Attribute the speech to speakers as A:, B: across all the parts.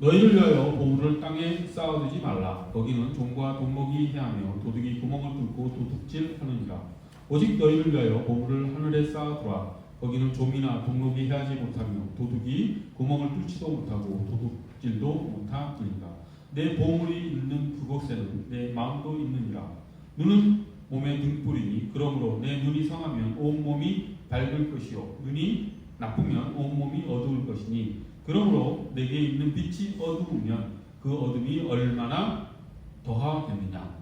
A: 너희를 위하여 보물을 땅에 쌓아두지 말라. 거기는 종과 동목이 해하며 도둑이 구멍을 뚫고 도둑질하느니라. 오직 너희를 위하여 보물을 하늘에 쌓아두라. 거기는 좀이나 동목이 해하지 못하며 도둑이 구멍을 뚫지도 못하고 도둑질도 못하느니라. 내 보물이 있는 그곳에는 내 마음도 있느니라. 눈은 몸의 등불이니 그러므로 내 눈이 성하면 온몸이 밝을 것이요 눈이 나쁘면 온몸이 어두울 것이니 그러므로 내게 있는 빛이 어두우면 그 어둠이 얼마나 더하겠느냐.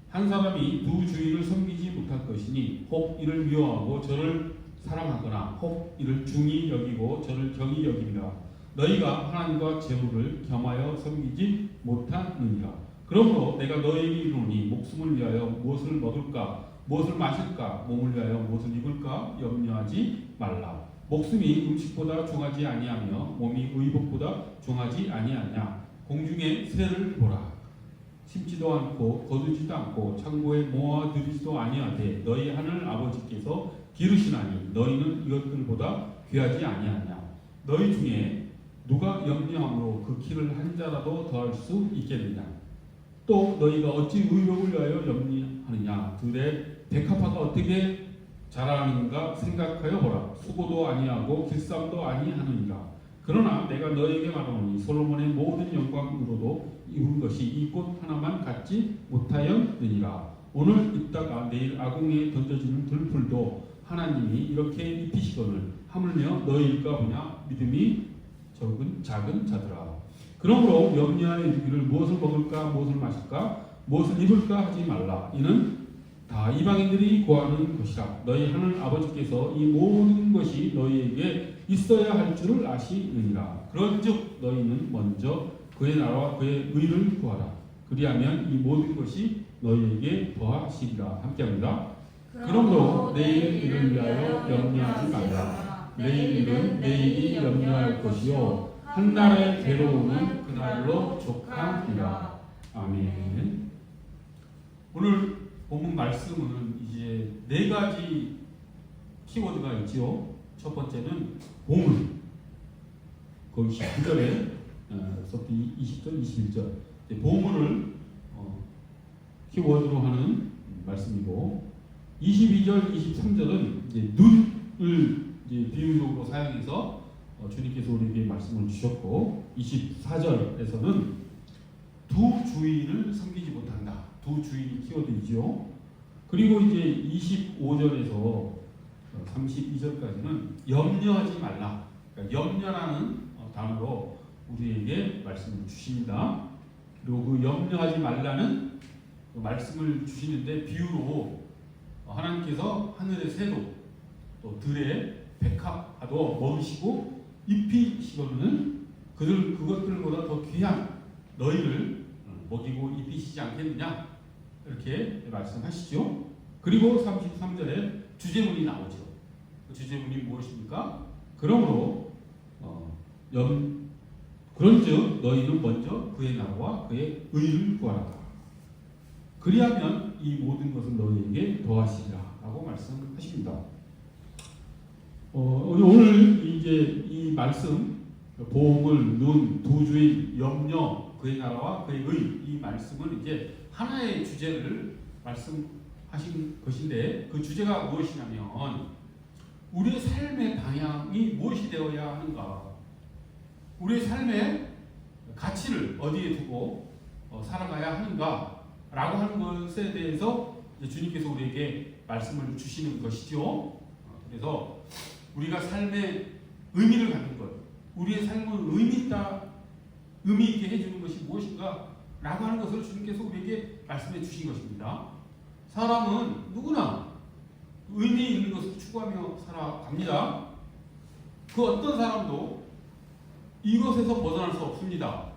A: 한 사람이 두 주인을 섬기지 못할 것이니 혹 이를 미워하고 저를 사랑하거나 혹 이를 중히 여기고 저를 경히 여기리라. 너희가 하나님과 재물을 겸하여 섬기지 못하느니라. 그러므로 내가 너희에게 이르노니 목숨을 위하여 무엇을 먹을까 무엇을 마실까 몸을 위하여 무엇을 입을까 염려하지 말라. 목숨이 음식보다 중하지 아니하며 몸이 의복보다 중하지 아니하냐. 공중의 새를 보라. 심지도 않고 거두지도 않고 창고에 모아들이지도 아니하되 너희 하늘 아버지께서 기르시나니 너희는 이것들보다 귀하지 아니하냐. 너희 중에 누가 염려함으로 그 키를 한 자라도 더할 수 있겠느냐. 또 너희가 어찌 의복을 위하여 염려하느냐. 들의 백합화가 어떻게 자라는가 생각하여 보라. 수고도 아니하고 길쌈도 아니하느니라. 그러나 내가 너에게 말하노니 솔로몬의 모든 영광으로도 입은 것이 이 꽃 하나만 갖지 못하였느니라. 오늘 입다가 내일 아궁이에 던져지는 들풀도 하나님이 이렇게 입히시거늘 하물며 너희일까 보냐. 믿음이 작은 자들아. 그러므로 염려하여 이르기를 무엇을 먹을까 무엇을 마실까 무엇을 입을까 하지 말라. 이는 다 이방인들이 구하는 것이라. 너희 하늘 아버지께서 이 모든 것이 너희에게 있어야 할 줄을 아시느니라. 그런즉 너희는 먼저 그의 나라와 그의 의를 구하라. 그리하면 이 모든 것이 너희에게 더하시리라. 함께합니다. 그러므로 내일 일을 위하여 염려하지 말라. 내일 일은 내일이 염려할 것이요 한날의 괴로움은 그날로 족하리라. 아멘. 오늘 본문 말씀은 이제 네 가지 키워드가 있지요. 첫 번째는 보물. 거기 19절에 20절, 21절 보물을 키워드로 하는 말씀이고 22절, 23절은 이제 눈을 이제 비유적으로 사용해서 주님께서 우리에게 말씀을 주셨고 24절에서는 두 주인을 섬기지 못한다. 두 주인이 키워드이죠. 그리고 이제 25절에서 32절까지는 염려하지 말라. 그러니까 염려라는 단어로 우리에게 말씀을 주십니다. 그리고 그 염려하지 말라는 그 말씀을 주시는데 비유로 하나님께서 하늘의 새도 또 들의 백합화도 먹이시고 입히시거든 그것들보다 더 귀한 너희를 먹이고 입히시지 않겠느냐 이렇게 말씀하시죠. 그리고 33절에 주제문이 나오죠. 그 주제문이 무엇입니까? 그러므로 그런즉 너희는 먼저 그의 나라와 그의 의를 구하라. 그리하면 이 모든 것을 너희에게 더하시리라 라고 말씀하십니다. 오늘 이제 이 말씀 보물, 눈, 두 주인, 염려, 그의 나라와 그의 의 이 말씀은 이제 하나의 주제를 말씀하신 것인데 그 주제가 무엇이냐면 우리의 삶의 방향이 무엇이 되어야 하는가, 우리의 삶의 가치를 어디에 두고 살아가야 하는가 라고 하는 것에 대해서 주님께서 우리에게 말씀을 주시는 것이죠. 그래서 우리가 삶의 의미를 갖는 것, 우리의 삶을 의미 있게 해주는 것이 무엇인가 라고 하는 것을 주님께서 우리에게 말씀해 주신 것입니다. 사람은 누구나 의미 있는 것을 추구하며 살아갑니다. 그 어떤 사람도 이것에서 벗어날 수 없습니다.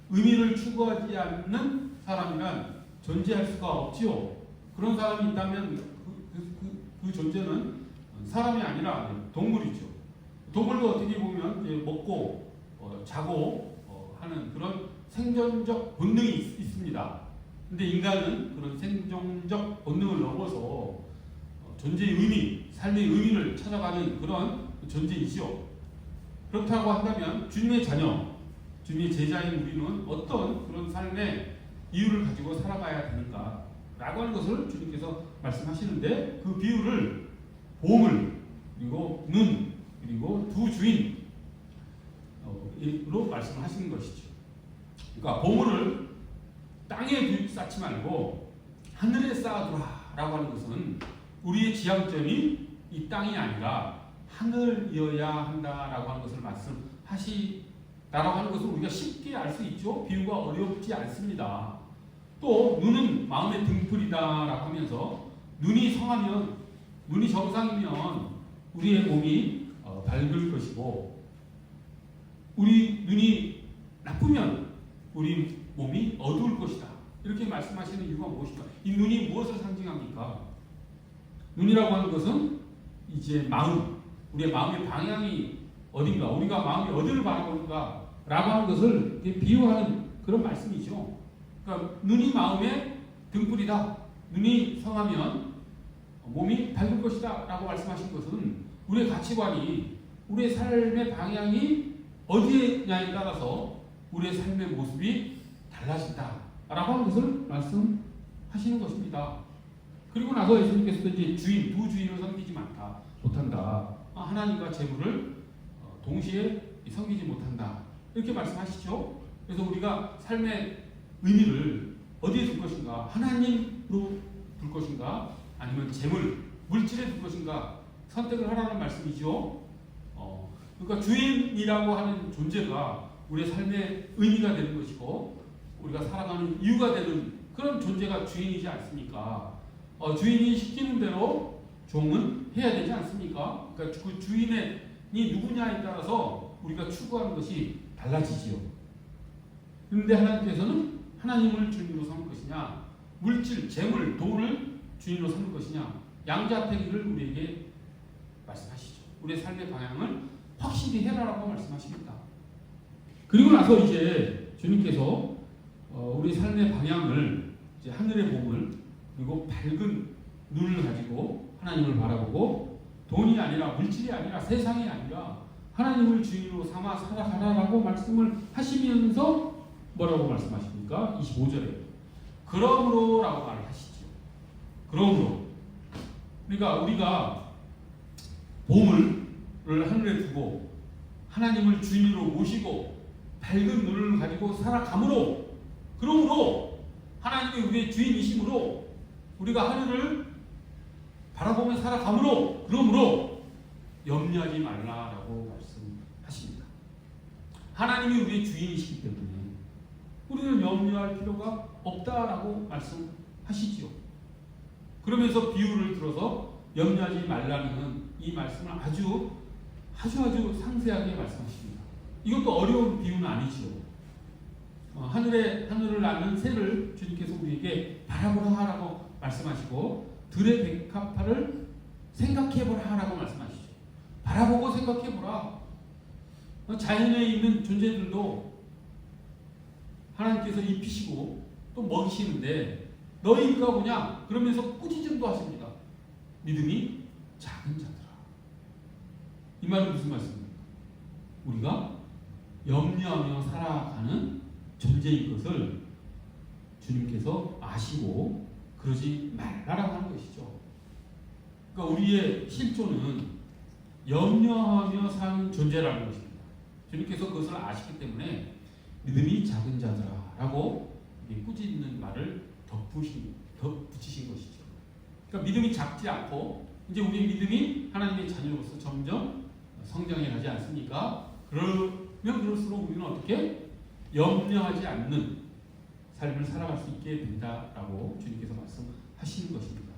A: 의미를 추구하지 않는 사람이란 존재할 수가 없지요. 그런 사람이 있다면 그 존재는 사람이 아니라 동물이죠. 동물도 어떻게 보면 먹고 자고 하는 그런 생존적 본능이 있습니다. 근데 인간은 그런 생존적 본능을 넘어서 존재의 의미, 삶의 의미를 찾아가는 그런 존재이죠. 그렇다고 한다면 주님의 자녀, 주님의 제자인 우리는 어떤 그런 삶의 이유를 가지고 살아가야 되는가 라고 하는 것을 주님께서 말씀하시는데, 그 비유를 보물, 그리고 눈, 그리고 두 주인으로 말씀을 하시는 것이죠. 그러니까 보물을 땅에 쌓지 말고 하늘에 쌓아두라 라고 하는 것은 우리의 지향점이 이 땅이 아니라 하늘이어야 한다라고 하는 것을 말씀하시다라고 하는 것을 우리가 쉽게 알 수 있죠. 비유가 어렵지 않습니다. 또 눈은 마음의 등불이다라고 하면서 눈이 성하면, 눈이 정상이면 우리의 몸이 밝을 것이고, 우리 눈이 나쁘면 우리 몸이 어두울 것이다. 이렇게 말씀하시는 이유가 무엇일까? 이 눈이 무엇을 상징합니까? 눈이라고 하는 것은 이제 마음, 우리의 마음의 방향이 어딘가, 우리가 마음이 어디를 바라보는가 라고 하는 것을 비유하는 그런 말씀이죠. 그러니까 눈이 마음의 등불이다. 눈이 성하면 몸이 밝을 것이다 라고 말씀하신 것은 우리의 가치관이, 우리의 삶의 방향이 어디에냐에 따라서 우리의 삶의 모습이 달라진다 라고 하는 것을 말씀하시는 것입니다. 그리고 나서 예수님께서도 이제 두 주인을 섬기지 못한다. 하나님과 재물을 동시에 섬기지 못한다. 이렇게 말씀하시죠. 그래서 우리가 삶의 의미를 어디에 둘 것인가? 하나님으로 둘 것인가? 아니면 재물, 물질에 둘 것인가? 선택을 하라는 말씀이죠. 그러니까 주인이라고 하는 존재가 우리의 삶의 의미가 되는 것이고, 우리가 살아가는 이유가 되는 그런 존재가 주인이지 않습니까? 주인이 시키는 대로 종은 해야 되지 않습니까? 그러니까 그 주인이 누구냐에 따라서 우리가 추구하는 것이 달라지지요. 그런데 하나님께서는 하나님을 주인으로 삼을 것이냐, 물질, 재물, 돈을 주인으로 삼을 것이냐, 양자택일을 우리에게 말씀하시죠. 우리의 삶의 방향을 확실히 해라라고 말씀하십니다. 그리고 나서 이제 주님께서 우리 삶의 방향을 이제 하늘의 복을, 그리고 밝은 눈을 가지고 하나님을 바라보고, 돈이 아니라, 물질이 아니라, 세상이 아니라 하나님을 주인으로 삼아 살아가라라고 말씀을 하시면서 뭐라고 말씀하십니까? 25절에 그러므로 라고 말을 하시죠. 그러므로, 그러니까 우리가 보물을 하늘에 두고 하나님을 주인으로 모시고 밝은 눈을 가지고 살아가므로, 그러므로 하나님이 우리의 주인이심으로 우리가 하늘을 바라보며 살아가므로, 그러므로 염려하지 말라라고 말씀하십니다. 하나님이 우리의 주인이시기 때문에 우리는 염려할 필요가 없다라고 말씀하시지요. 그러면서 비유를 들어서 염려하지 말라는 이 말씀을 아주 상세하게 말씀하십니다. 이것도 어려운 비유는 아니죠. 하늘을 나는 새를 주님께서 우리에게 바라보라 하라고 말씀하시고, 들의 백합화를 생각해보라 하라고 말씀하시죠. 바라보고 생각해보라. 자연에 있는 존재들도 하나님께서 입히시고 또 먹이시는데 너희가 뭐냐? 그러면서 꾸짖음도 하십니다. 믿음이 작은 자들아. 이 말은 무슨 말씀입니까? 우리가 염려하며 살아가는 존재인 것을 주님께서 아시고 그러지 말라라고 하는 것이죠. 그러니까 우리의 실존은 염려하며 사는 존재라는 것입니다. 주님께서 그것을 아시기 때문에 믿음이 작은 자들아라고 꾸짖는 말을 덧붙이신 것이죠. 그러니까 믿음이 작지 않고 이제 우리 믿음이 하나님의 자녀로서 점점 성장해 가지 않습니까? 그러면 그럴수록 우리는 어떻게 염려하지 않는 삶을 살아갈 수 있게 된다라고 주님께서 말씀하시는 것입니다.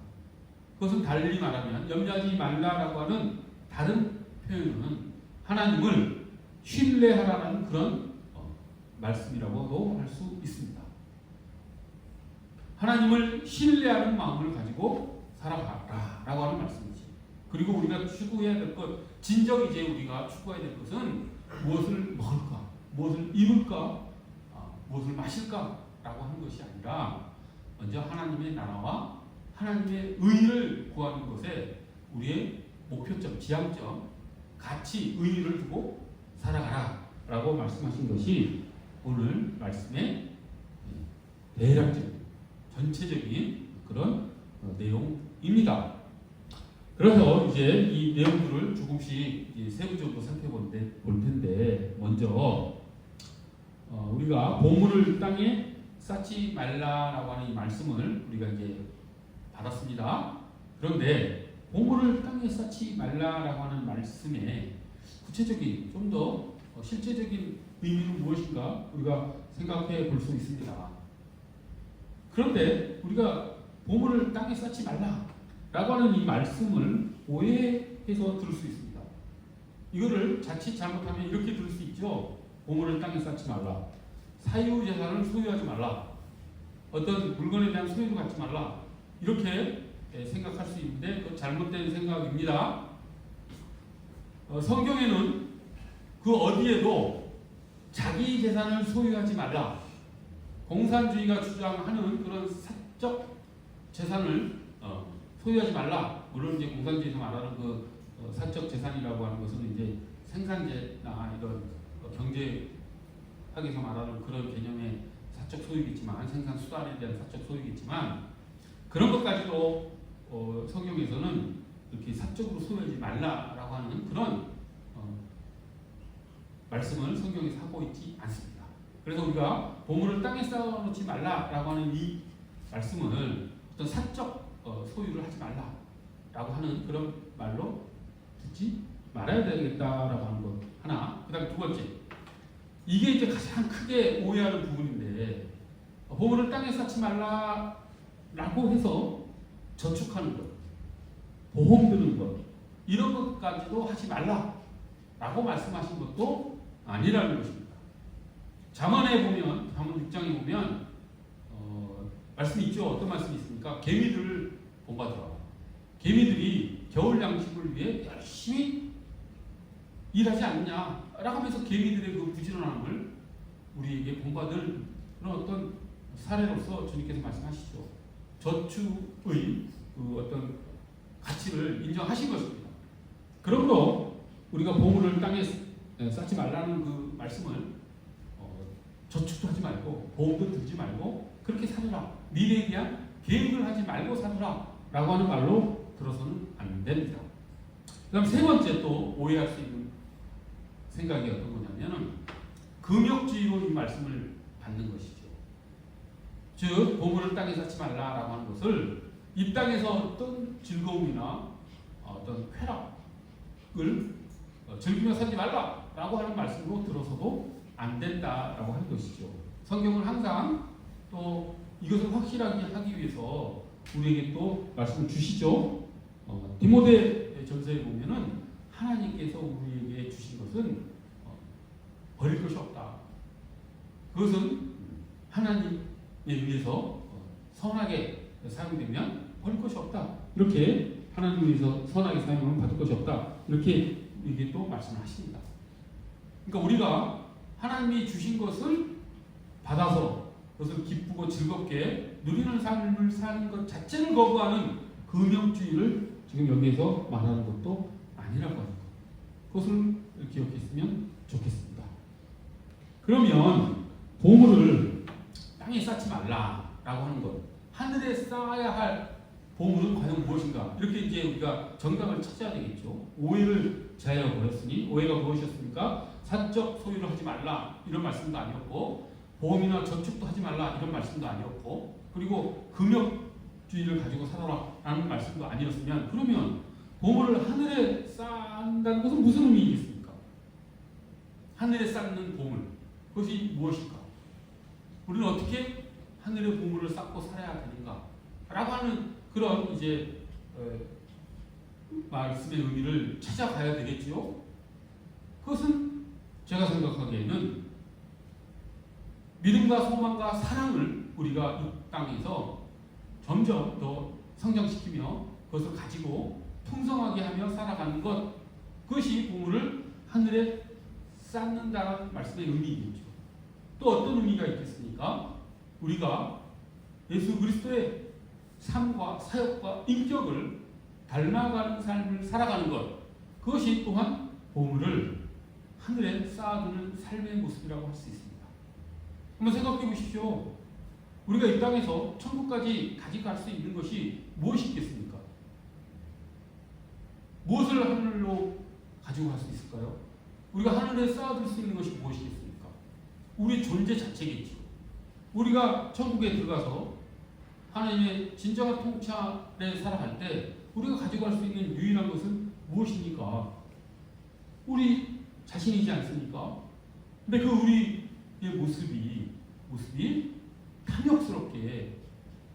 A: 그것은 달리 말하면 염려하지 말라라고 하는 다른 표현은 하나님을 신뢰하라는 그런 말씀이라고도 할 수 있습니다. 하나님을 신뢰하는 마음을 가지고 살아가라라고 하는 말씀이지. 그리고 우리가 추구해야 될 것, 진정 이제 우리가 추구해야 될 것은 무엇을 먹을까, 무엇을 입을까, 무엇을 마실까라고 하는 것이 아니라 먼저 하나님의 나라와 하나님의 의를 구하는 것에 우리의 목표점, 지향점, 가치, 의의를 두고 살아가라라고 말씀하신 것이 오늘 말씀의 대략적인 전체적인 그런 내용입니다. 그래서 이제 이 내용들을 조금씩 이제 세부적으로 살펴볼 텐데 먼저 우리가 보물을 땅에 쌓지 말라라고 하는 이 말씀을 우리가 이제 받았습니다. 그런데 보물을 땅에 쌓지 말라라고 하는 말씀에 구체적인 좀 더 실제적인 의미는 무엇인가 우리가 생각해 볼 수 있습니다. 그런데 우리가 보물을 땅에 쌓지 말라라고 하는 이 말씀을 오해해서 들을 수 있습니다. 이거를 자칫 잘못하면 이렇게 들을 수 있죠. 보물을 땅에 쌓지 말라. 사유재산을 소유하지 말라. 어떤 물건에 대한 소유도 갖지 말라. 이렇게 생각할 수 있는데 그건 잘못된 생각입니다. 성경에는 그 어디에도 자기 재산을 소유하지 말라. 공산주의가 주장하는 그런 사적 재산을 소유하지 말라. 물론 이제 공산주의에서 말하는 그 사적 재산이라고 하는 것은 이제 생산재나 이런 경제학에서 말하는 그런 개념의 사적 소유겠지만 생산 수단에 대한 사적 소유겠지만 그런 것까지도 성경에서는 이렇게 사적으로 소유하지 말라라고 하는 그런 말씀을 성경에서 하고 있지 않습니다. 그래서 우리가 보물을 땅에 쌓아놓지 말라라고 하는 이 말씀을 어떤 사적 소유를 하지 말라라고 하는 그런 말로 듣지 말아야 되겠다라고 하는 것 하나. 그다음에 두 번째, 이게 이제 가장 크게 오해하는 부분인데 보물을 땅에 쌓지 말라라고 해서 저축하는 것, 보험 드는 것 이런 것까지도 하지 말라라고 말씀하신 것도 아니라는 것입니다. 잠언에 보면 잠언 6장에 보면 말씀이 있죠. 어떤 말씀이 있습니까? 개미들을 본받으라. 개미들이 겨울 양식을 위해 열심히 일하지 않느냐라고 하면서 개미들의 그 부지런함을 우리에게 본받을 그런 어떤 사례로서 주님께서 말씀하시죠. 저축의 그 어떤 가치를 인정하신 것입니다. 그러므로 우리가 보물을 땅에 쌓지 말라는 그 말씀을 저축도 하지 말고 보험도 들지 말고 그렇게 살으라. 미래에 대한 계획을 하지 말고 살으라 라고 하는 말로 들어서는 안 됩니다. 그 다음 세 번째 또 오해할 수 있는 생각이 어떤 거냐면은 금욕주의로 이 말씀을 받는 것이죠. 즉 보물을 땅에 쌓지 말라라고 하는 것을 이 땅에서 어떤 즐거움이나 어떤 쾌락을 즐기며 살지 말라라고 하는 말씀으로 들어서도 안 된다라고 하는 것이죠. 성경은 항상 또 이것을 확실하게 하기 위해서 우리에게 또 말씀을 주시죠. 디모데 전서에 보면은 하나님께서 우리에게 주신 것은 버릴 것이 없다. 그것은 하나님에 의해서 선하게 사용되면 버릴 것이 없다. 이렇게 하나님에 의해서 선하게 사용하면 받을 것이 없다. 이렇게 이게 또 말씀하십니다. 그러니까 우리가 하나님이 주신 것을 받아서 그것을 기쁘고 즐겁게 누리는 삶을 사는 것 자체를 거부하는 금욕주의를 지금 여기에서 말하는 것도 아니라고 하는 것. 그것을 기억했으면 좋겠습니다. 그러면 보물을 땅에 쌓지 말라라고 하는 것, 하늘에 쌓아야 할 보물은 과연 무엇인가? 이렇게 이제 우리가 정답을 찾아야 되겠죠. 오해를 제하여 버렸으니 오해가 무엇이었습니까? 사적 소유를 하지 말라 이런 말씀도 아니었고 보험이나 저축도 하지 말라 이런 말씀도 아니었고 그리고 금욕주의를 가지고 살아라 라는 말씀도 아니었으면 그러면 보물을 하늘에 쌓는다는 것은 무슨 의미이겠습니까? 하늘에 쌓는 보물 그것이 무엇일까? 우리는 어떻게 하늘의 보물을 쌓고 살아야 되는가? 라고 하는 그런 이제 말씀의 의미를 찾아가야 되겠지요. 그것은 제가 생각하기에는 믿음과 소망과 사랑을 우리가 이 땅에서 점점 더 성장시키며 그것을 가지고 풍성하게 하며 살아가는 것 그것이 보물을 하늘에 쌓는다는 말씀의 의미이겠죠. 또 어떤 의미가 있겠습니까? 우리가 예수 그리스도의 삶과 사역과 인격을 닮아가는 삶을 살아가는 것 그것이 또한 보물을 하늘에 쌓아두는 삶의 모습이라고 할 수 있습니다. 한번 생각해 보십시오. 우리가 이 땅에서 천국까지 가져갈 수 있는 것이 무엇이 있겠습니까? 무엇을 하늘로 가지고 갈 수 있을까요? 우리가 하늘에 쌓아둘 수 있는 것이 무엇이겠습니까? 우리 존재 자체겠죠. 우리가 천국에 들어가서 하나님의 진정한 통찰에 살아갈 때 우리가 가져갈 수 있는 유일한 것은 무엇입니까? 우리 자신이지 않습니까? 근데 그 우리의 모습이 탐욕스럽게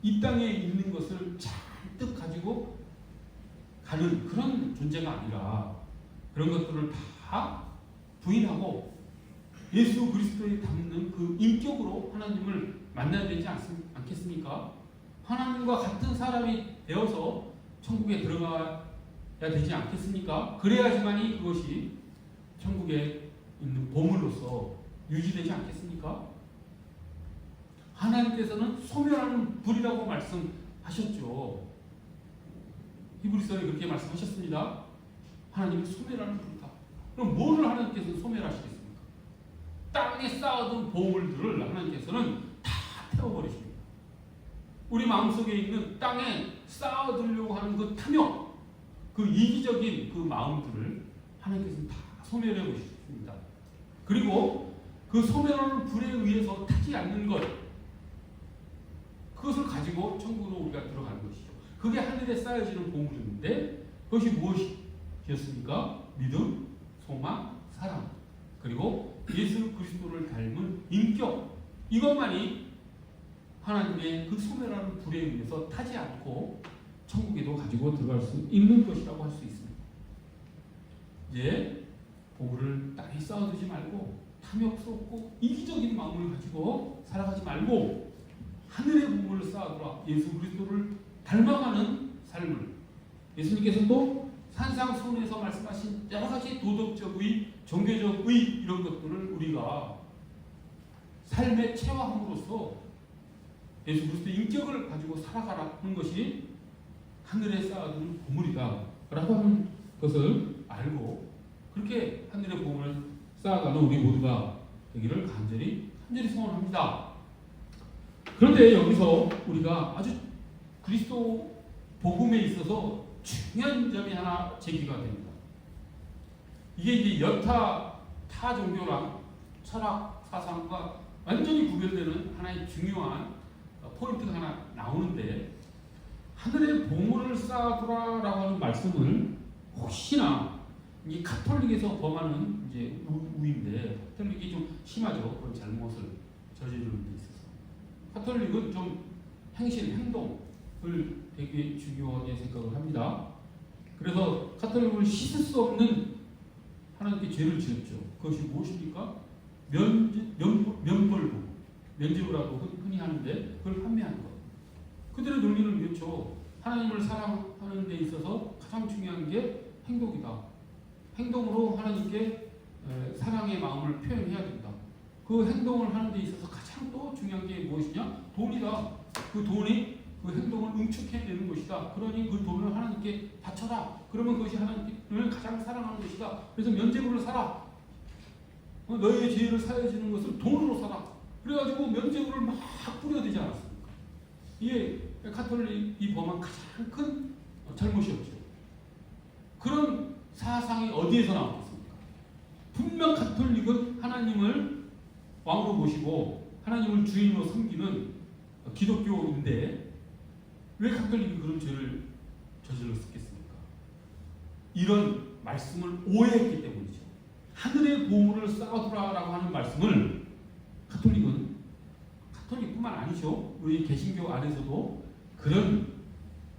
A: 이 땅에 있는 것을 잔뜩 가지고 가는 그런 존재가 아니라 그런 것들을 다 부인하고 예수 그리스도에 담는 그 인격으로 하나님을 만나야 되지 않겠습니까? 하나님과 같은 사람이 되어서 천국에 들어가야 되지 않겠습니까? 그래야지만이 그것이 천국에 있는 보물로서 유지되지 않겠습니까? 하나님께서는 소멸하는 불이라고 말씀하셨죠. 히브리서에 그렇게 말씀하셨습니다. 하나님은 소멸하는 불이다. 그럼 뭐를 하나님께서는 소멸하시겠습니까? 땅에 쌓아둔 보물들을 하나님께서는 다 태워버리십니다. 우리 마음속에 있는 땅에 쌓아두려고 하는 그 탐욕, 그 이기적인 그 마음들을 하나님께서는 다 소멸해 보십니다. 그리고 그 소멸하는 불에 의해서 타지 않는 것, 그것을 가지고 천국으로 우리가 들어가는 것이죠. 그게 하늘에 쌓여지는 보물인데 그것이 무엇이었습니까? 믿음, 소망, 사랑, 그리고 예수 그리스도를 닮은 인격, 이것만이 하나님의 그 소멸하는 불에 의해서 타지 않고 천국에도 가지고 들어갈 수 있는 것이라고 할 수 있습니다. 이제 보물을 땅에 쌓아두지 말고 탐욕스럽고 이기적인 마음을 가지고 살아가지 말고 하늘의 보물을 쌓아두라. 예수 그리스도를 닮아가는 삶을, 예수님께서도 산상수훈에서 말씀하신 여러 가지 도덕적 의, 종교적 의 이런 것들을 우리가 삶에 체화함으로써 예수 그리스도의 인격을 가지고 살아가라는 것이 하늘에 쌓아두는 보물이다 라고 하는 것을 알고 그렇게 하늘의 보물을 쌓아가는 우리 모두가 되기를 간절히 소원합니다. 그런데 여기서 우리가 아주 그리스도 복음에 있어서 중요한 점이 하나 제기가 됩니다. 이게 이제 타 종교랑 철학 사상과 완전히 구별되는 하나의 중요한 포인트가 하나 나오는데, 하늘의 보물을 쌓아두라라고 하는 말씀을 혹시나 이 가톨릭에서 범하는 이제 우인데, 가톨릭이 좀 심하죠. 그런 잘못을 저지르는 데 있어서 가톨릭은 좀 행동을 되게 중요하게 생각을 합니다. 그래서 가톨릭을 씻을 수 없는 하나님께 죄를 지었죠. 그것이 무엇입니까? 면벌부, 면죄부라고 흔히 하는데 그걸 판매하는 것. 그들의 논리는 그렇죠. 하나님을 사랑하는 데 있어서 가장 중요한 게 행동이다. 행동으로 하나님께 사랑의 마음을 표현해야 된다. 그 행동을 하는 데 있어서 가장 또 중요한 게 무엇이냐? 돈이다. 그 돈이 그 행동을 응축해내는 것이다. 그러니 그 돈을 하나님께 바쳐라. 그러면 그것이 하나님을 가장 사랑하는 것이다. 그래서 면죄부를 사라. 너희의 죄를 사해주는 것을 돈으로 사라. 그래가지고 면죄부를 막 뿌려대지 않았습니까? 이게 가톨릭이 범한 가장 큰 잘못이었죠. 그런 사상이 어디에서 나왔겠습니까? 분명 가톨릭은 하나님을 왕으로 모시고 하나님을 주인으로 섬기는 기독교인데 왜 가톨릭이 그런 죄를 저질렀겠습니까? 이런 말씀을 오해했기 때문이죠. 하늘의 보물을 쌓아두라라고 하는 말씀을 가톨릭뿐만 아니죠. 우리 개신교 안에서도 그런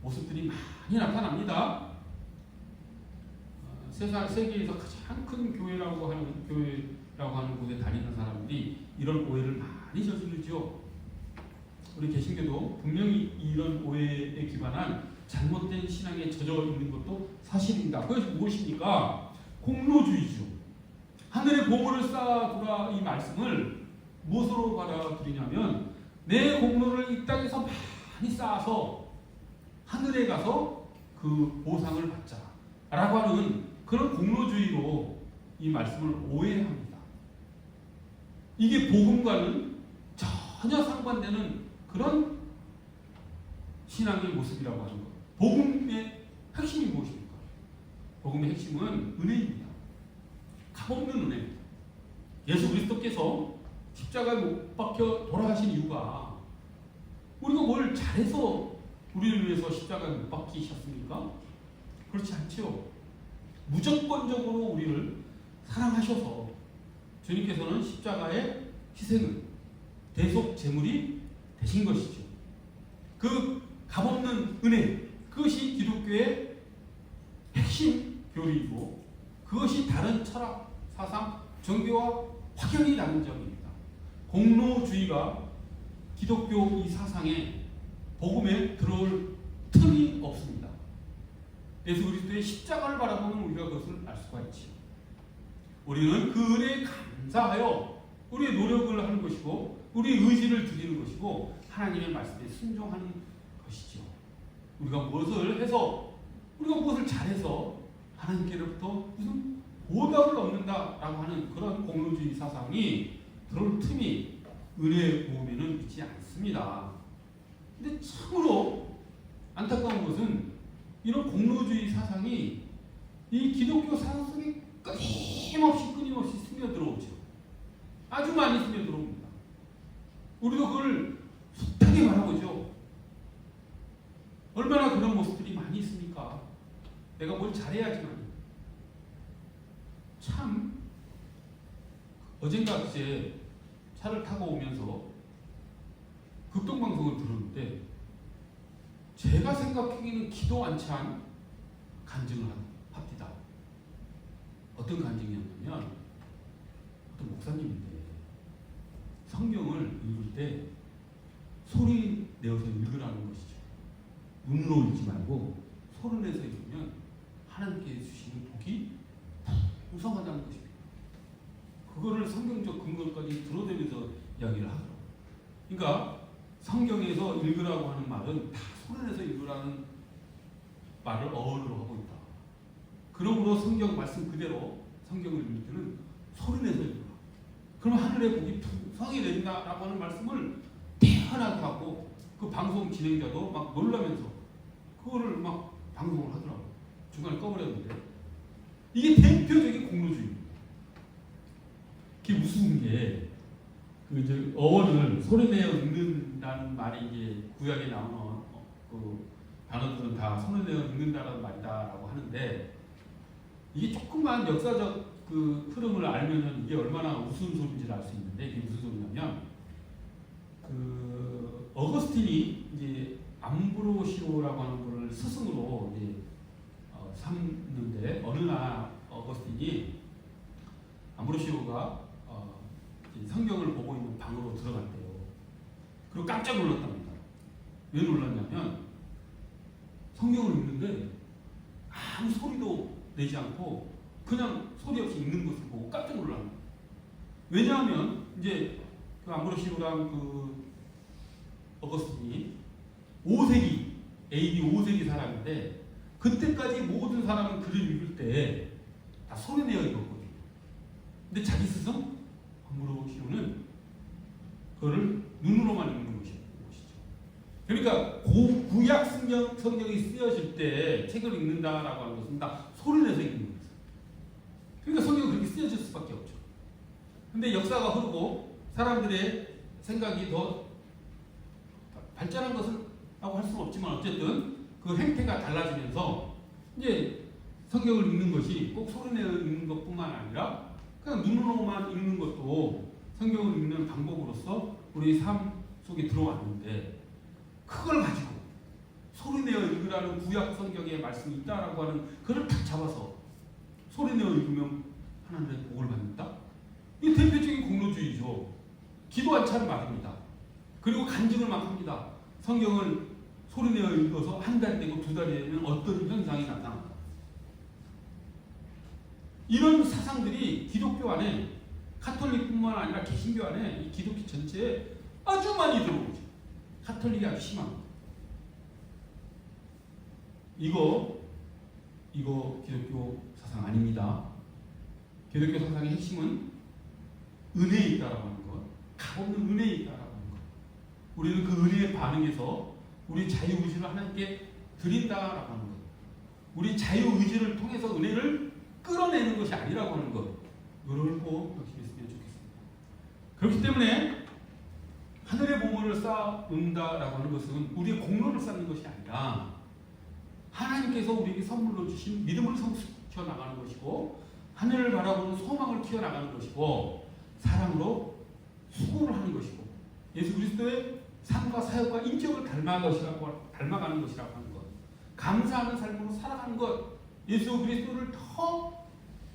A: 모습들이 많이 나타납니다. 세계에서 가장 큰 교회라고 하는 곳에 다니는 사람들이 이런 오해를 많이 저지르죠. 우리 개신교도 분명히 이런 오해에 기반한 잘못된 신앙에 젖어 있는 것도 사실입니다. 그것이 무엇입니까? 공로주의죠. 하늘의 보물을 쌓아두라 이 말씀을 무엇으로 받아들이냐면 내 공로를 이 땅에서 많이 쌓아서 하늘에 가서 그 보상을 받자라고 하는 그런 공로주의로 이 말씀을 오해합니다. 이게 복음과는 전혀 상반되는 그런 신앙의 모습이라고 하는 것. 복음의 핵심이 무엇입니까? 복음의 핵심은 은혜입니다. 값없는 은혜입니다. 예수 그리스도께서 십자가에 못 박혀 돌아가신 이유가 우리가 뭘 잘해서 우리를 위해서 십자가에 못 박히셨습니까? 그렇지 않죠. 무조건적으로 우리를 사랑하셔서 주님께서는 십자가의 희생은 대속 제물이 되신 것이죠. 그 값없는 은혜, 그것이 기독교의 핵심 교리이고 그것이 다른 철학, 사상, 종교와 확연히 다른 점입니다. 공로주의가 기독교 이 사상에 복음에 들어올 틈이 없습니다. 예수 그리스도의 십자가를 바라보면 우리가 그것을 알 수가 있죠. 우리는 그 은혜에 감사하여 우리의 노력을 하는 것이고 우리의 의지를 드리는 것이고 하나님의 말씀에 순종하는 것이죠. 우리가 무엇을 해서 우리가 무엇을 잘해서 하나님께로부터 무슨 보답을 얻는다라고 하는 그런 공로주의 사상이 들어올 틈이 은혜의 보험에는 있지 않습니다. 근데 참으로 안타까운 것은 이런 공로주의 사상이 이 기독교 사상 속에 끊임없이 스며들어오죠. 아주 많이 스며들어옵니다. 우리도 그걸 숱하게 말하고죠. 얼마나 그런 모습들이 많이 있습니까? 내가 뭘 잘해야지만. 참 어젠가 그제 차를 타고 오면서 극동방송을 들었는데 제가 생각하기에는 기도 안찬 간증을 합니다. 어떤 간증이었냐면 어떤 목사님인데 성경을 읽을 때 소리 내어서 읽으라는 것이죠. 눈으로 읽지 말고 소리 내서 읽으면 하나님께 주시는 복이 우성하다는 것입니다. 그거를 성경적 근거까지 들어대면서 이야기를 하더라고요. 그러니까 성경에서 읽으라고 하는 말은 다 소리내서 읽으라는 말을 어원으로 하고 있다. 그러므로 성경 말씀 그대로 성경을 읽을 때는 소리내서 읽으라. 그러면 하늘의 복이 풍성히 내린다라고 하는 말씀을 태연하게 하고 그 방송 진행자도 막 놀라면서 그거를 막 방송을 하더라고요. 중간에 꺼버렸는데 이게 대표적인 공로주의입니다. 그게 무슨 게 그 이제 어원을 소리내어 읽는다는 말이 이제 구약에 나오는 그 단어들은 다 소리내어 읽는다라는 말이다라고 하는데 이게 조금만 역사적 그 흐름을 알면은 이게 얼마나 무슨 소리인지를 알 수 있는데 이게 무슨 소리냐면 그 어거스틴이 이제 암브로시오라고 하는 걸 스승으로 이제 삼는데 어느 날 어거스틴이 암브로시오가 성경을 보고 있는 방으로 들어갔대요. 그리고 깜짝 놀랐답니다. 왜 놀랐냐면 성경을 읽는데 아무 소리도 내지 않고 그냥 소리 없이 읽는 것을 보고 깜짝 놀랍니다. 왜냐하면 이제 그 암브로시오랑 그 어거스틴이 5세기 AD 5세기 사람인데 그때까지 모든 사람은 글을 읽을 때 다 소리내어 읽었거든요. 근데 자기 스승 암브로시오는 그거를 눈으로만 읽는 것이죠. 그러니까 구약 성경이 쓰여질 때 책을 읽는다라고 하는 것은 다 소리내서 읽는 거예요. 그러니까 성경은 그렇게 쓰여질 수밖에 없죠. 근데 역사가 흐르고 사람들의 생각이 더 발전한 것은 라고 할 수는 없지만 어쨌든 그 행태가 달라지면서 이제 성경을 읽는 것이 꼭 소리내어 읽는 것뿐만 아니라 그냥 눈으로만 읽는 것도 성경을 읽는 방법으로서 우리 삶 속에 들어왔는데 그걸 가지고 소리내어 읽으라는 구약 성경의 말씀이 있다라고 하는 그걸 딱 잡아서 소리내어 읽으면 하나님의 복을 받는다? 이게 대표적인 공로주의죠. 기도 안차는 말입니다. 그리고 간증을 막 합니다. 성경을 소리내어 읽어서 한 달 되고 두 달이 되면 어떤 현상이 나타난다. 이런 사상들이 기독교 안에 카톨릭뿐만 아니라 개신교 안에 이 기독교 전체에 아주 많이 들어오죠. 카톨릭이 아주 심합니다. 이거 기독교 사상 아닙니다. 기독교 사상의 핵심은 은혜에 있다라고 하는 것, 값없는 은혜에 있다라고 하는 것. 우리는 그 은혜에 반응해서 우리 자유의지를 하나님께 드린다라고 하는 것. 우리 자유의지를 통해서 은혜를 끌어내는 것이 아니라고 하는 것. 이걸 꼭 기억했으면 좋겠습니다. 그렇기 때문에 하늘의 보물을 쌓는다라고 하는 것은 우리의 공로를 쌓는 것이 아니라 하나님께서 우리에게 선물로 주신 믿음을 성숙시켜 나가는 것이고 하늘을 바라보는 소망을 키워나가는 것이고 사랑으로 수고를 하는 것이고 예수 그리스도의 삶과 사역과 인격을 닮아가는 것이라고 하는 것. 감사하는 삶으로 살아가는 것. 예수 그리스도를 더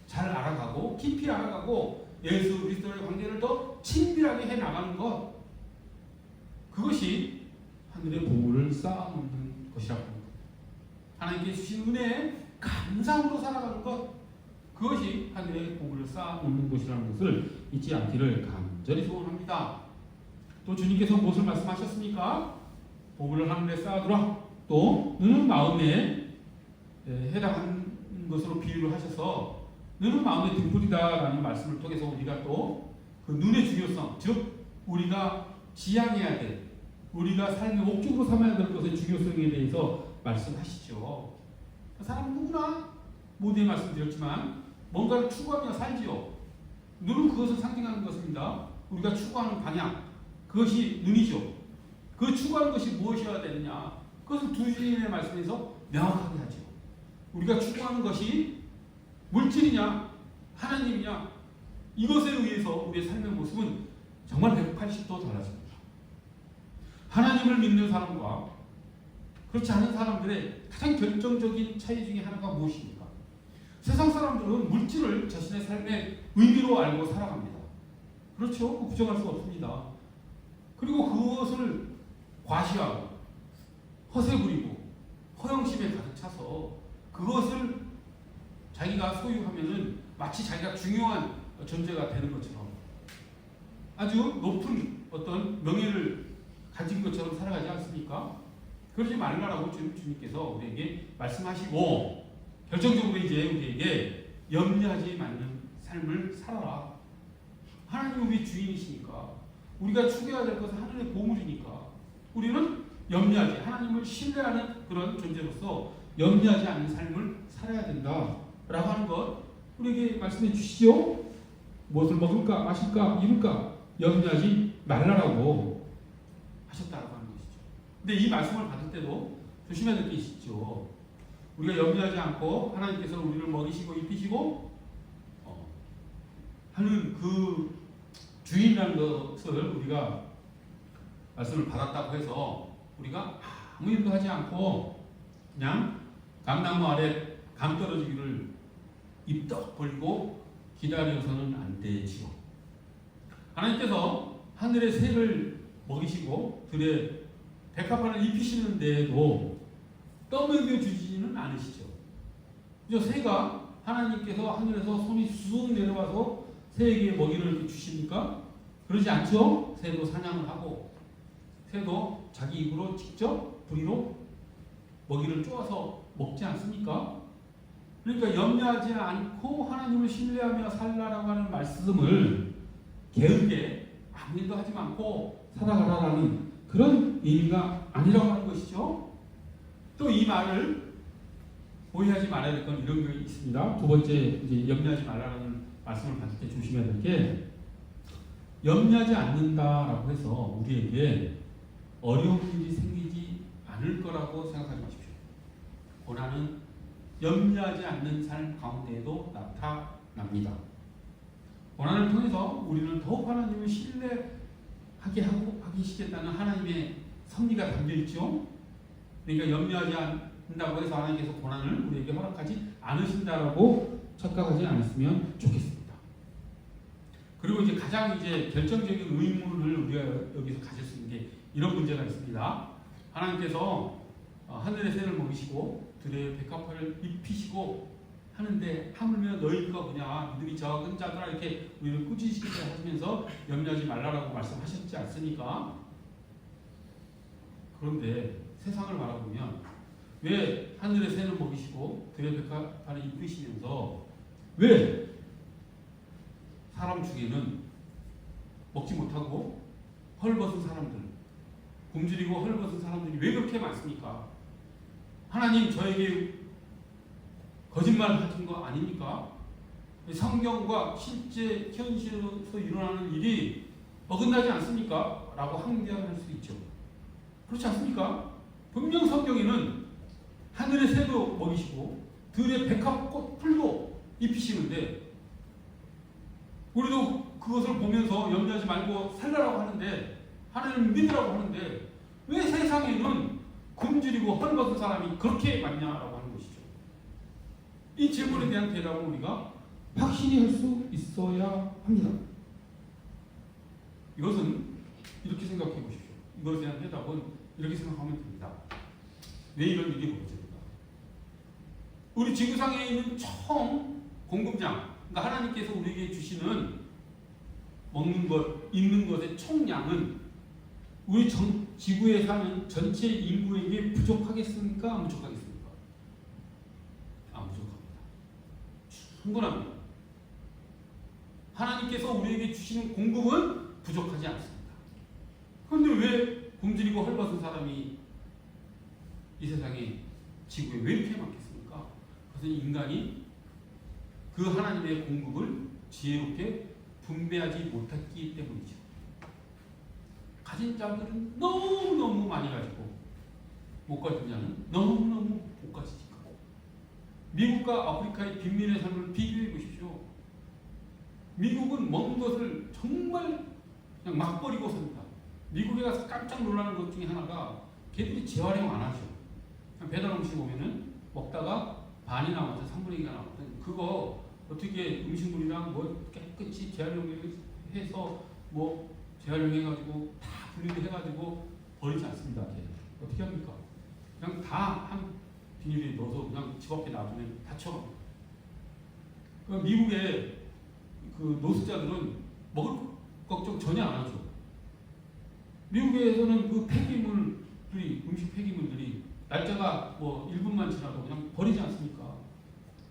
A: 잘 알아가고 깊이 알아가고 예수 그리스도의 관계를 더 친밀하게 해나가는 것. 그것이 하늘의 보물을 쌓아놓는 것이라고 합니다. 하나님께 주신 은혜에 감사함으로 살아가는 것. 그것이 하늘의 보물을 쌓아놓는 것이라는 것을 잊지 않기를 간절히 소원합니다. 또 주님께서 무엇을 말씀하셨습니까? 보물을 하늘에 쌓아두라. 또 너는 마음에 해당하는 것으로 비유를 하셔서 너는 마음의 등불이다라는 말씀을 통해서 우리가 또 그 눈의 중요성, 즉 우리가 지향해야 될, 우리가 삶의 목적으로 삼아야 될 것의 중요성에 대해서 말씀하시죠. 사람은 누구나 모두에 말씀드렸지만 뭔가를 추구하며 살지요. 눈은 그것을 상징하는 것입니다. 우리가 추구하는 방향, 그것이 눈이죠. 그 추구하는 것이 무엇이어야 되느냐? 그것을 두 주인의 말씀에서 명확하게 하죠. 우리가 추구하는 것이 물질이냐, 하나님이냐, 이것에 의해서 우리의 삶의 모습은 정말 180도 달라집니다. 하나님을 믿는 사람과 그렇지 않은 사람들의 가장 결정적인 차이 중에 하나가 무엇입니까? 세상 사람들은 물질을 자신의 삶의 의미로 알고 살아갑니다. 그렇죠? 부정할 수 없습니다. 그리고 그것을 과시하고 허세 부리고 허영심에 가득 차서 그것을 자기가 소유하면은 마치 자기가 중요한 존재가 되는 것처럼 아주 높은 어떤 명예를 가진 것처럼 살아가지 않습니까? 그러지 말라라고 주님께서 우리에게 말씀하시고 결정적으로 이제 우리에게 염려하지 않는 삶을 살아라. 하나님이 우리 주인이시니까 우리가 추구해야 될 것은 하늘의 보물이니까 우리는 염려하지, 하나님을 신뢰하는 그런 존재로서 염려하지 않는 삶을 살아야 된다라고 하는 것 우리에게 말씀해 주시죠. 무엇을 먹을까, 마실까, 입을까 염려하지 말라라고 하셨다라고 하는 것이죠. 근데 이 말씀을 받을 때도 조심해야 될 게 있죠. 우리가 염려하지 않고 하나님께서 우리를 먹이시고 입히시고 하는 그 주인이라는 것을 우리가 말씀을 받았다고 해서 우리가 아무 일도 하지 않고 그냥 감나무 아래 감 떨어지기를 입떡 벌리고 기다려서는 안 되지요. 하나님께서 하늘의 새를 먹이시고 들의 백합화를 입히시는데도 떠먹여 주지는 않으시죠. 그죠? 새가 하나님께서 하늘에서 손이 쑥 내려와서 새에게 먹이를 이렇게 주십니까? 그러지 않죠? 새도 사냥을 하고 새도 자기 입으로 직접 부리로 먹이를 쪼아서 먹지 않습니까? 그러니까 염려하지 않고 하나님을 신뢰하며 살라라고 하는 말씀을 게으르게 아무 일도 하지 않고 살아가라라는 그런 의미가 아니라고 하는 것이죠. 또 이 말을 오해하지 말아야 될 건 이런 게 있습니다. 두 번째 이제 염려하지 말라라는 말씀을 받을 때 조심해야 될 게 염려하지 않는다라고 해서 우리에게 어려운 일이 생기지 않을 거라고 생각하지 마십시오. 고난은 염려하지 않는 삶 가운데에도 나타납니다. 고난을 통해서 우리는 더욱 하나님을 신뢰하게 하시겠다는 하나님의 섭리가 담겨 있죠. 그러니까 염려하지 않는다고 해서 하나님께서 고난을 우리에게 허락하지 않으신다라고 착각하지 않았으면 좋겠습니다. 그리고 이제 가장 이제 결정적인 의무를 우리가 여기서 가질 수 있는 게 이런 문제가 있습니다. 하나님께서 하늘의 새를 먹이시고 들의 백합화를 입히시고 하는데 하물며 너희가 뭐냐 믿음이 적은 자들아 이렇게 우리를 꾸짖으시게 하시면서 염려하지 말라라고 말씀하셨지 않습니까? 그런데 세상을 바라보면 왜 하늘의 새는 먹이시고 들의 백합화를 입히시면서 왜 사람 중에는 먹지 못하고 헐벗은 사람들
B: 굶주리고 헐벗은 사람들이 왜 그렇게 많습니까? 하나님 저에게 거짓말 하신 거 아닙니까? 성경과 실제 현실에서 일어나는 일이 어긋나지 않습니까? 라고 항변할 수 있죠. 그렇지 않습니까? 분명 성경에는 하늘의 새도 먹이시고 들의 백합꽃 풀도 입히시는데 우리도 그것을 보면서 염려하지 말고 살라라고 하는데 하나님을 믿으라고 하는데 왜 세상에는 굶주리고 헐벗은 사람이 그렇게 많냐라고 하는 것이죠. 이 질문에 대한 대답을 우리가 확실히 할 수 있어야 합니다. 이것은 이렇게 생각해 보십시오. 이것에 대한 대답은 이렇게 생각하면 됩니다. 왜 이런 일이 벌어집니까? 우리 지구상에 있는 총 공급량, 그러니까 하나님께서 우리에게 주시는 먹는 것, 입는 것의 총량은 우리 지구에 사는 전체 인구에게 부족하겠습니까? 안 부족하겠습니까? 안 부족합니다. 충분합니다. 하나님께서 우리에게 주시는 공급은 부족하지 않습니다. 그런데 왜 굶주리고 헐벗은 사람이 이 세상에 지구에 왜 이렇게 많겠습니까? 그것은 인간이 그 하나님의 공급을 지혜롭게 분배하지 못했기 때문이죠. 가진 자들은 너무너무 많이 가지고 못 가진 자는 너무너무 못 가지니까. 미국과 아프리카의 빈민의 삶을 비교해 보십시오. 미국은 먹는 것을 정말 그냥 막 버리고 삽니다. 미국에 가서 깜짝 놀라는 것 중에 하나가 걔들이 재활용 안 하죠. 배달 음식 오면은 먹다가 반이 남았든 3분의 2가 남았든 그거 어떻게 음식물이랑 뭐 깨끗이 재활용해서 뭐 재활용해가지고 다 분리를 해가지고 버리지 않습니다. 어떻게 합니까? 그냥 다 한 비닐에 넣어서 그냥 집 앞에 놔두면 다쳐갑니다. 그러니까 미국의 그 노숙자들은 먹을 걱정 전혀 안 하죠. 미국에서는 그 폐기물들이, 음식 폐기물들이 날짜가 뭐 1분만 지나도 그냥 버리지 않습니까?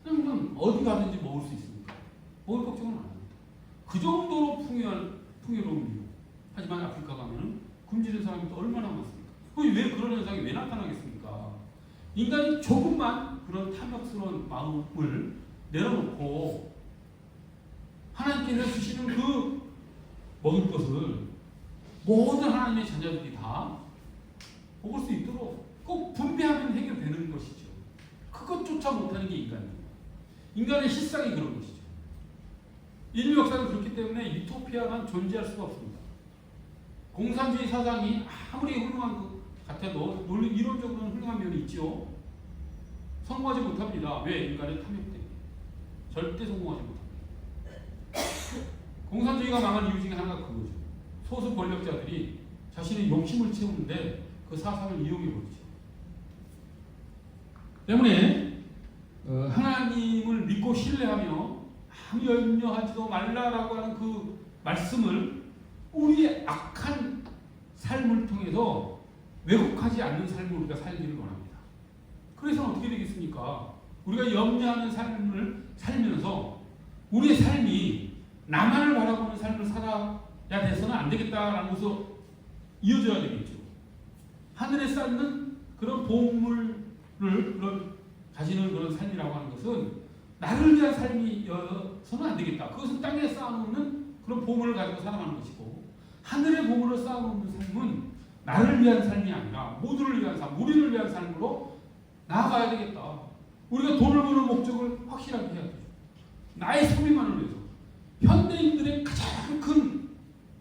B: 그냥 어디 가든지 먹을 수 있습니까? 먹을 걱정은 안 합니다. 그 정도로 풍요로운 미국. 하지만 아프리카 가면은 굶주린 사람이 또 얼마나 많습니까? 왜 그런 현상이 왜 나타나겠습니까? 인간이 조금만 그런 탐욕스러운 마음을 내려놓고 하나님께서 주시는 그 먹을 것을 모든 하나님의 자녀들이 다 먹을 수 있도록 꼭 분배하면 해결되는 것이죠. 그것조차 못하는 게 인간입니다. 인간의 실상이 그런 것이죠. 인류 역사는 그렇기 때문에 유토피아는 존재할 수가 없습니다. 공산주의 사상이 아무리 훌륭한 것 같아도 이론적으로는 훌륭한 면이 있죠. 성공하지 못합니다. 왜? 인간의 탐욕 때문에. 절대 성공하지 못합니다. 공산주의가 망한 이유 중에 하나가 그거죠. 소수 권력자들이 자신의 욕심을 채우는데 그 사상을 이용해 버리죠. 때문에 하나님을 믿고 신뢰하며 아무 염려하지도 말라라고 하는 그 말씀을 우리의 악한 삶을 통해서 왜곡하지 않는 삶을 우리가 살기를 원합니다. 그래서 어떻게 되겠습니까? 우리가 염려하는 삶을 살면서 우리의 삶이 나만을 바라보는 삶을 살아야 돼서는 안 되겠다라는 것으로 이어져야 되겠죠. 하늘에 쌓는 그런 보물을 가지는 그런 삶이라고 하는 것은 나를 위한 삶이어서는 안 되겠다. 그것은 땅에 쌓아놓는 그런 보물을 가지고 살아가는 것이고 하늘의 보물을 쌓아놓는 삶은 나를 위한 삶이 아니라 모두를 위한 삶, 우리를 위한 삶으로 나아가야 되겠다. 우리가 돈을 버는 목적을 확실하게 해야 되죠. 나의 소비만을 위해서. 현대인들의 가장 큰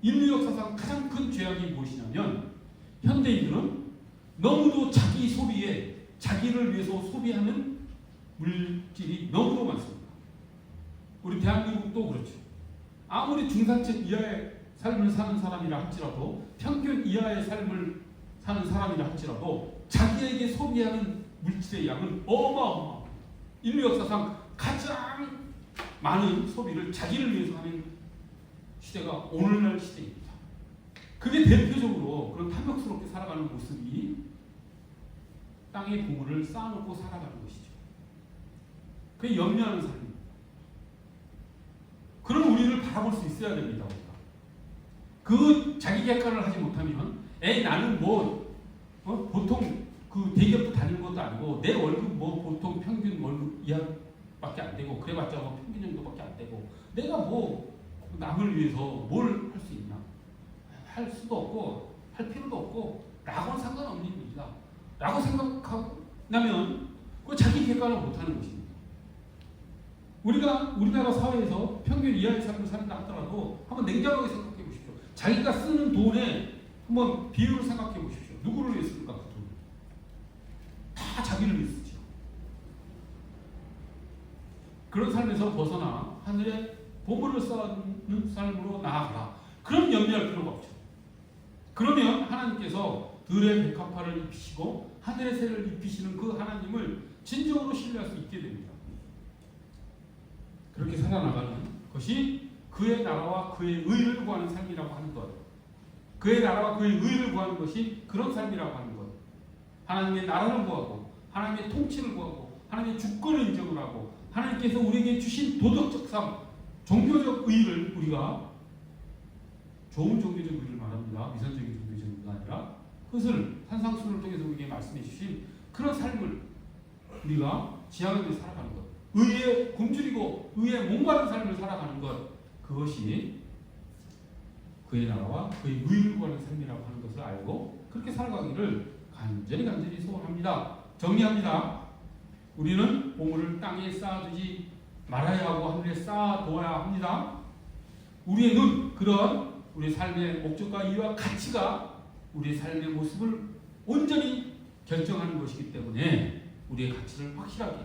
B: 인류 역사상 가장 큰 죄악이 무엇이냐면 현대인들은 너무도 자기 소비에 자기를 위해서 소비하는 물질이 너무도 많습니다. 우리 대한민국도 그렇죠. 아무리 중산층 이하의 삶을 사는 사람이라 할지라도 평균 이하의 삶을 사는 사람이라 할지라도 자기에게 소비하는 물질의 양은 어마어마합니다. 인류 역사상 가장 많은 소비를 자기를 위해서 하는 시대가 오늘날 시대입니다. 그게 대표적으로 그런 탐욕스럽게 살아가는 모습이 땅의 보물을 쌓아놓고 살아가는 것이죠. 그게 염려하는 삶입니다. 그런 우리를 바라볼 수 있어야 됩니다. 우리가. 그 자기 객관을 하지 못하면 에이 나는 뭐 보통 그 대기업도 다니는 것도 아니고 내 월급 뭐 보통 평균 월급 이하밖에 안 되고 그래봤자 뭐 평균 정도밖에 안 되고 내가 뭐 남을 위해서 뭘 할 수 있냐? 할 수도 없고 할 필요도 없고 나하고는 상관없는 일이다 라고 생각하면 그 자기 객관을 못하는 것입니다. 우리나라 사회에서 평균 이하의 삶을 산다 하더라도 한번 냉정하게 생각해 보십시오. 자기가 쓰는 돈에 한번 비율을 생각해 보십시오. 누구를 위해 씁니까? 그 돈. 다 자기를 위해 쓰죠. 그런 삶에서 벗어나 하늘에 보물을 쌓는 삶으로 나아가라. 그럼 염려할 필요가 없죠. 그러면 하나님께서 들의 백합화를 입히시고 하늘의 새를 입히시는 그 하나님을 진정으로 신뢰할 수 있게 됩니다. 그렇게 살아나가는 것이 그의 나라와 그의 의를 구하는 삶이라고 하는 것. 그의 나라와 그의 의를 구하는 것이 그런 삶이라고 하는 것. 하나님의 나라를 구하고 하나님의 통치를 구하고 하나님의 주권을 인정을 하고 하나님께서 우리에게 주신 도덕적 삶, 종교적 의를 우리가 좋은 종교적 의를 말합니다. 위선적인 종교적 의가 아니라 그것을 산상수를 통해서 우리에게 말씀해 주신 그런 삶을 우리가 지향하며 살아가는 것. 의에 굶주리고 의에 목마른 삶을 살아가는 것. 그것이 그의 나라와 그의 의를 구하는 삶이라고 하는 것을 알고 그렇게 살아가기를 간절히 소원합니다. 정리합니다. 우리는 보물을 땅에 쌓아두지 말아야 하고 하늘에 쌓아두어야 합니다. 우리의 눈, 그런 우리 삶의 목적과 이유와 가치가 우리의 삶의 모습을 온전히 결정하는 것이기 때문에 우리의 가치를 확실하게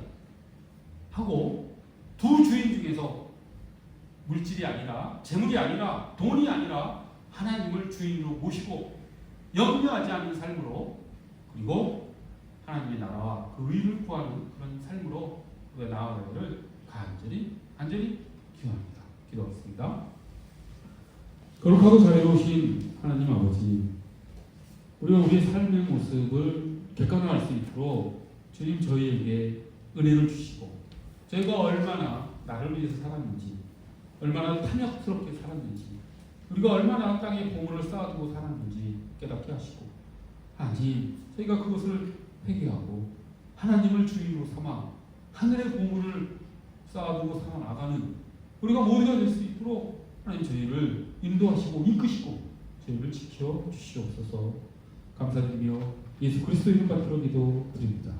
B: 하고 두 주인 중에서 물질이 아니라 재물이 아니라 돈이 아니라 하나님을 주인으로 모시고 염려하지 않는 삶으로 그리고 하나님의 나라와 그 의를 구하는 그런 삶으로 우리가 나아가기를 간절히 기원합니다. 기도하겠습니다. 거룩하고 자애로우신 하나님 아버지, 우리가 우리의 삶의 모습을 객관화할 수 있도록 주님 저희에게 은혜를 주시고 저희가 얼마나 나를 위해서 살았는지 얼마나 탐욕스럽게 살았는지 우리가 얼마나 땅에 보물을 쌓아두고 살았는지 깨닫게 하시고 하나님 저희가 그것을 회개하고 하나님을 주인으로 삼아 하늘의 보물을 쌓아두고 살아나가는 우리가 모두가 될 수 있도록 하나님 저희를 인도하시고 이끄시고 저희를 지켜 주시옵소서. 감사드리며 예수 그리스도의 이름 받들어 기도드립니다.